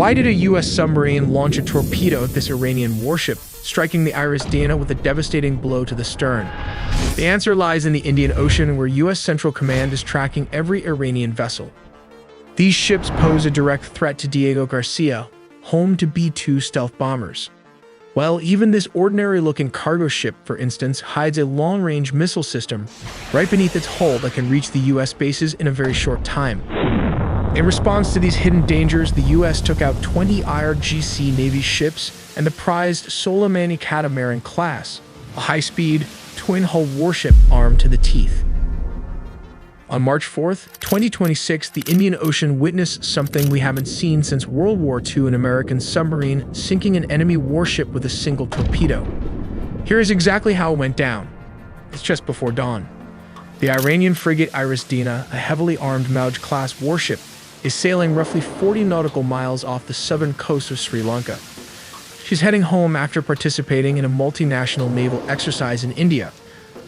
Why did a U.S. submarine launch a torpedo at this Iranian warship, striking the Iris Dana with a devastating blow to the stern? The answer lies in the Indian Ocean, where U.S. Central Command is tracking every Iranian vessel. These ships pose a direct threat to Diego Garcia, home to B-2 stealth bombers. Well, even this ordinary-looking cargo ship, for instance, hides a long-range missile system right beneath its hull that can reach the U.S. bases in a very short time. In response to these hidden dangers, the U.S. took out 20 IRGC Navy ships and the prized Soleimani Catamaran class, a high-speed, twin-hull warship armed to the teeth. On March 4, 2026, the Indian Ocean witnessed something we haven't seen since World War II: an American submarine sinking an enemy warship with a single torpedo. Here is exactly how it went down. It's just before dawn. The Iranian frigate Iris Dana, a heavily armed Mauj-class warship, is sailing roughly 40 nautical miles off the southern coast of Sri Lanka. She's heading home after participating in a multinational naval exercise in India.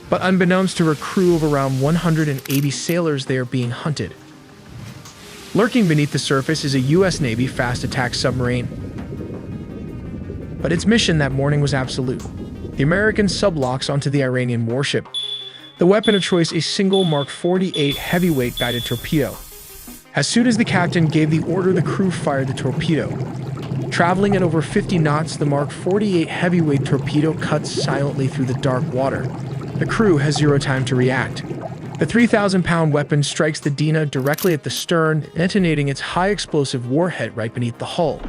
But unbeknownst to her crew of around 180 sailors, they are being hunted. Lurking beneath the surface is a U.S. Navy fast attack submarine. But its mission that morning was absolute. The American sub locks onto the Iranian warship. The weapon of choice, a single Mark 48 heavyweight guided torpedo. As soon as the captain gave the order, the crew fired the torpedo. Traveling at over 50 knots, the Mark 48 heavyweight torpedo cuts silently through the dark water. The crew has zero time to react. The 3,000-pound weapon strikes the Dina directly at the stern, detonating its high-explosive warhead right beneath the hull.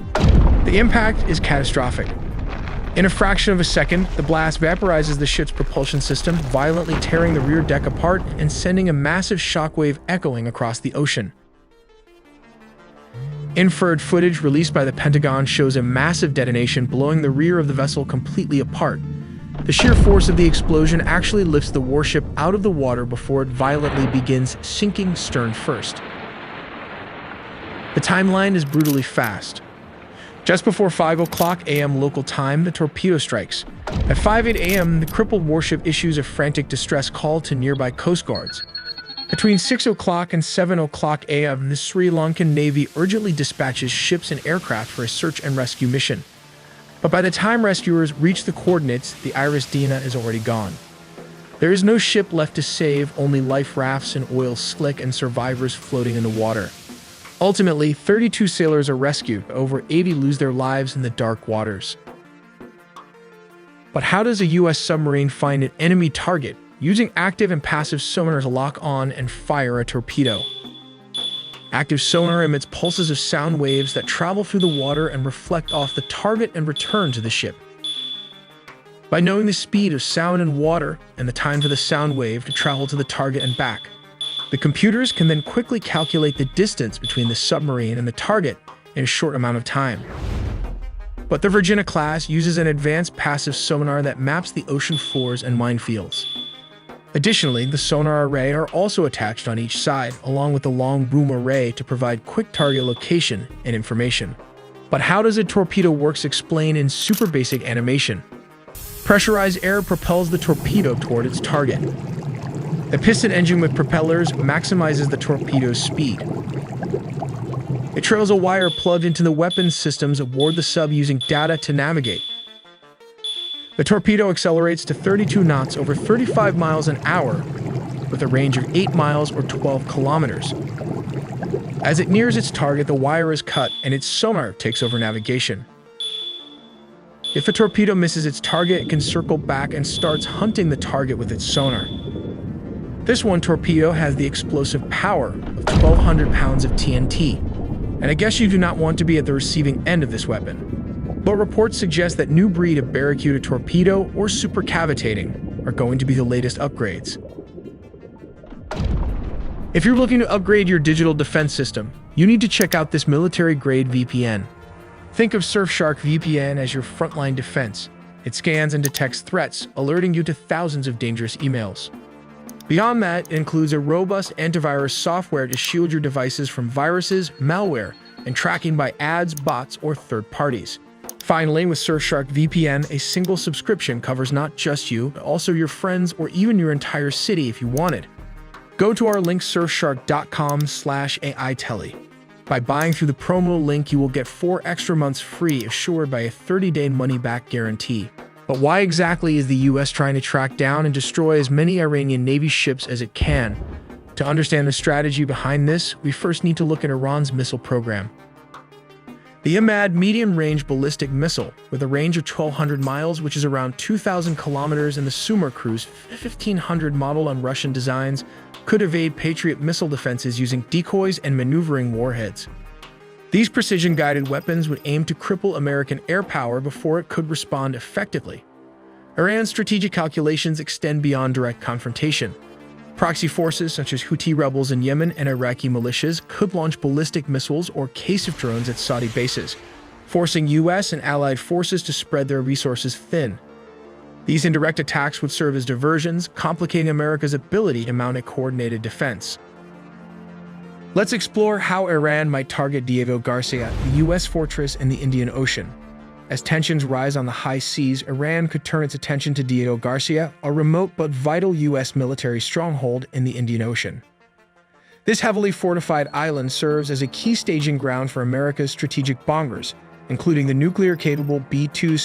The impact is catastrophic. In a fraction of a second, the blast vaporizes the ship's propulsion system, violently tearing the rear deck apart and sending a massive shockwave echoing across the ocean. Infrared footage released by the Pentagon shows a massive detonation, blowing the rear of the vessel completely apart. The sheer force of the explosion actually lifts the warship out of the water before it violently begins sinking stern first. The timeline is brutally fast. Just before 5:00 a.m. local time, the torpedo strikes. At 5:08 a.m., the crippled warship issues a frantic distress call to nearby coast guards. Between 6:00 and 7:00 a.m., the Sri Lankan Navy urgently dispatches ships and aircraft for a search and rescue mission. But by the time rescuers reach the coordinates, the Iris Dana is already gone. There is no ship left to save, only life rafts and oil slick and survivors floating in the water. Ultimately, 32 sailors are rescued, over 80 lose their lives in the dark waters. But how does a U.S. submarine find an enemy target, using active and passive sonar to lock on and fire a torpedo? Active sonar emits pulses of sound waves that travel through the water and reflect off the target and return to the ship. By knowing the speed of sound in water and the time for the sound wave to travel to the target and back, the computers can then quickly calculate the distance between the submarine and the target in a short amount of time. But the Virginia class uses an advanced passive sonar that maps the ocean floors and minefields. Additionally, the sonar array are also attached on each side, along with the long boom array to provide quick target location and information. But how does a torpedo works? Explain in super basic animation. Pressurized air propels the torpedo toward its target. A piston engine with propellers maximizes the torpedo's speed. It trails a wire plugged into the weapons systems aboard the sub using data to navigate. The torpedo accelerates to 32 knots over 35 miles an hour with a range of 8 miles or 12 kilometers. As it nears its target, the wire is cut and its sonar takes over navigation. If a torpedo misses its target, it can circle back and starts hunting the target with its sonar. This one torpedo has the explosive power of 1,200 pounds of TNT, and I guess you do not want to be at the receiving end of this weapon. But reports suggest that new breed of barracuda torpedo or supercavitating are going to be the latest upgrades. If you're looking to upgrade your digital defense system, you need to check out this military-grade VPN. Think of Surfshark VPN as your frontline defense. It scans and detects threats, alerting you to thousands of dangerous emails. Beyond that, it includes a robust antivirus software to shield your devices from viruses, malware, and tracking by ads, bots, or third parties. Finally, with Surfshark VPN, a single subscription covers not just you, but also your friends or even your entire city if you wanted. Go to our link surfshark.com/AITele. By buying through the promo link, you will get 4 extra months free, assured by a 30-day money-back guarantee. But why exactly is the US trying to track down and destroy as many Iranian Navy ships as it can? To understand the strategy behind this, we first need to look at Iran's missile program. The Imad medium-range ballistic missile, with a range of 1,200 miles, which is around 2,000 kilometers, and the Submarine 1,500 model on Russian designs, could evade Patriot missile defenses using decoys and maneuvering warheads. These precision-guided weapons would aim to cripple American air power before it could respond effectively. Iran's strategic calculations extend beyond direct confrontation. Proxy forces such as Houthi rebels in Yemen and Iraqi militias could launch ballistic missiles or Kasif drones at Saudi bases, forcing US and allied forces to spread their resources thin. These indirect attacks would serve as diversions, complicating America's ability to mount a coordinated defense. Let's explore how Iran might target Diego Garcia, the US fortress in the Indian Ocean. As tensions rise on the high seas, Iran could turn its attention to Diego Garcia, a remote but vital US military stronghold in the Indian Ocean. This heavily fortified island serves as a key staging ground for America's strategic bombers, including the nuclear-capable B-2